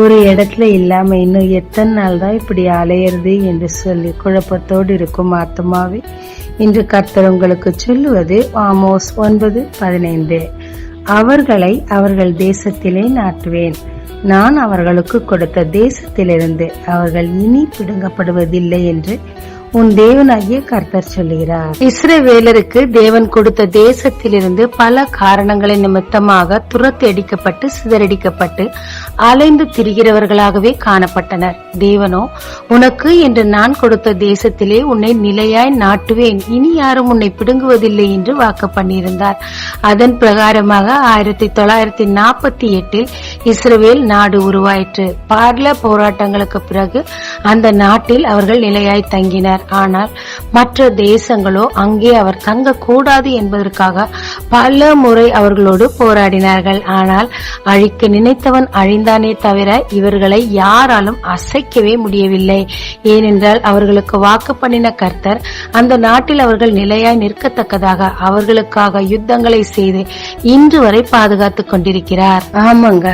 ஒரு இடத்துல இல்லாம இன்னும் எத்தனை நாள் தான் இப்படி அலையிறது என்று சொல்லி குழப்பத்தோடு இருக்கும் ஆத்மாவே, இன்று கர்த்தர் உங்களுக்கு சொல்லுவது ஆமோஸ் 9:15. அவர்களை அவர்கள் தேசத்திலே நாட்டுவேன். நான் அவர்களுக்கு கொடுத்த தேசத்திலிருந்து அவர்கள் இனி பிடுங்கப்படுவதில்லை என்று உன் தேவனாகிய கர்த்தர் சொல்லுகிறார். இஸ்ரவேலருக்கு தேவன் கொடுத்த தேசத்திலிருந்து பல காரணங்களின் நிமித்தமாக துரத்தி அடிக்கப்பட்டு சிதறடிக்கப்பட்டு அலைந்து திரிகிறவர்களாகவே காணப்பட்டனர். தேவனோ, உனக்கு என்று நான் கொடுத்த தேசத்திலே உன்னை நிலையாய் நாட்டுவேன், இனி யாரும் உன்னை பிடுங்குவதில்லை என்று வாக்கு பண்ணியிருந்தார். அதன் பிரகாரமாக 1948 இஸ்ரவேல் நாடு உருவாயிற்று. பல போராட்டங்களுக்கு பிறகு அந்த நாட்டில் அவர்கள் நிலையாய் தங்கினர். ஆனால் மற்ற தேசங்களோ அங்கே அவர் தங்கக்கூடாது என்பதற்காக பல முறை அவர்களோடு போராடினார்கள். ஆனால் அழிக்க நினைத்தவன் அழிந்தானே தவிர இவர்களை யாராலும் அசைக்கவே முடியவில்லை. ஏனென்றால் அவர்களுக்கு வாக்கு பண்ணின கர்த்தர் அந்த நாட்டில் அவர்கள் நிலையாய் நிற்கத்தக்கதாக அவர்களுக்காக யுத்தங்களை செய்து இன்று வரை பாதுகாத்துக் கொண்டிருக்கிறார். ஆமாங்க,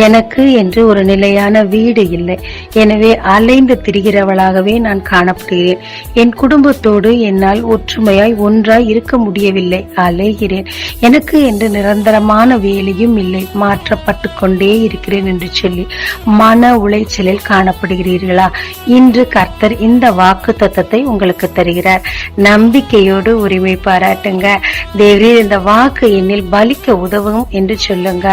எனக்கு என்று ஒரு நிலையான வீடு இல்லை. எனவே அலைந்து திரிகிறவளாகவே நான் காணப்படுகிறேன். என் குடும்பத்தோடு என்னால் ஒற்றுமையாய் ஒன்றாய் இருக்க முடியவில்லை. அலைகிறேன். எனக்கு என்று நிரந்தரமான வேலையும் இல்லை. மாற்றப்பட்டு கொண்டே இருக்கிறேன் என்று சொல்லி மன உளைச்சலில் காணப்படுகிறீர்களா? இன்று கர்த்தர் இந்த வாக்கு தத்தத்தை உங்களுக்கு தருகிறார். நம்பிக்கையோடு உரிமை பாராட்டுங்க. தேவரீர், இந்த வாக்கு என்னில் பலிக்க உதவும் என்று சொல்லுங்க.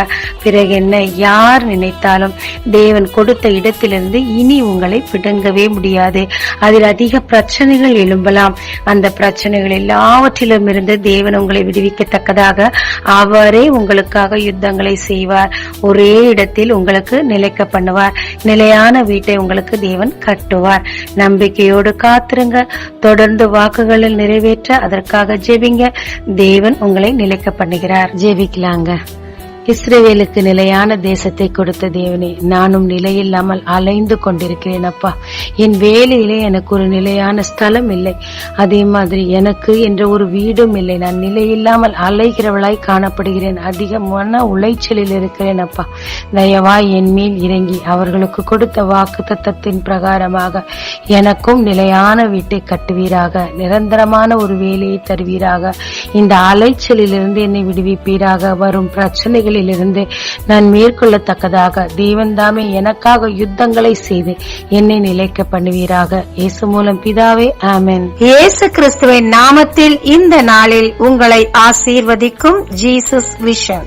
பிறகு என்ன, யார் நினைத்தாலும் தேவன் கொடுத்த இடத்திலிருந்து இனி உங்களை பிடுங்கவே முடியாது. அதில் அதிக பிரச்சனைகள் எழும்பலாம். அந்த பிரச்சனைகள் எல்லாவற்றிலும் இருந்து தேவன் உங்களை விடுவிக்கத்தக்கதாக அவரே உங்களுக்காக யுத்தங்களை செய்வார். ஒரே இடத்தில் உங்களுக்கு நிலைக்க பண்ணுவார். நிலையான வீட்டை உங்களுக்கு தேவன் கட்டுவார். நம்பிக்கையோடு காத்திருங்க. தொடர்ந்து வாக்குகளில் நிறைவேற்ற அதற்காக ஜெபிங்க. தேவன் உங்களை நிலைக்க பண்ணுகிறார். ஜெபிக்கலாங்க. இஸ்ரவேலுக்கு நிலையான தேசத்தை கொடுத்த தேவனே, நானும் நிலையில்லாமல் அலைந்து கொண்டிருக்கிறேன் அப்பா. என் வேலையிலே எனக்கு ஒரு நிலையான ஸ்தலம் இல்லை. அதே மாதிரி எனக்கு என்ற ஒரு வீடும் இல்லை. நான் நிலையில்லாமல் அலைகிறவளாய் காணப்படுகிறேன். அதிக மன உளைச்சலில் இருக்கிறேன் அப்பா. தயவாய் என் மேல் இறங்கி அவர்களுக்கு கொடுத்த வாக்கு தத்தத்தின் பிரகாரமாக எனக்கும் நிலையான வீட்டை கட்டுவீராக. நிரந்தரமான ஒரு வேலையை தருவீராக. இந்த அலைச்சலிலிருந்து என்னை விடுவிப்பீராக. வரும் பிரச்சனைகள் இருந்து நான் மேற்கொள்ளத்தக்கதாக தேவன் தாமே எனக்காக யுத்தங்களை செய்து என்னை நிலைக்க பண்ணுவீராக. இயேசு மூலம் பிதாவே, ஆமென். இயேசு கிறிஸ்துவின் நாமத்தில் இந்த நாளில் உங்களை ஆசீர்வதிக்கும் ஜீசஸ் விஷன்.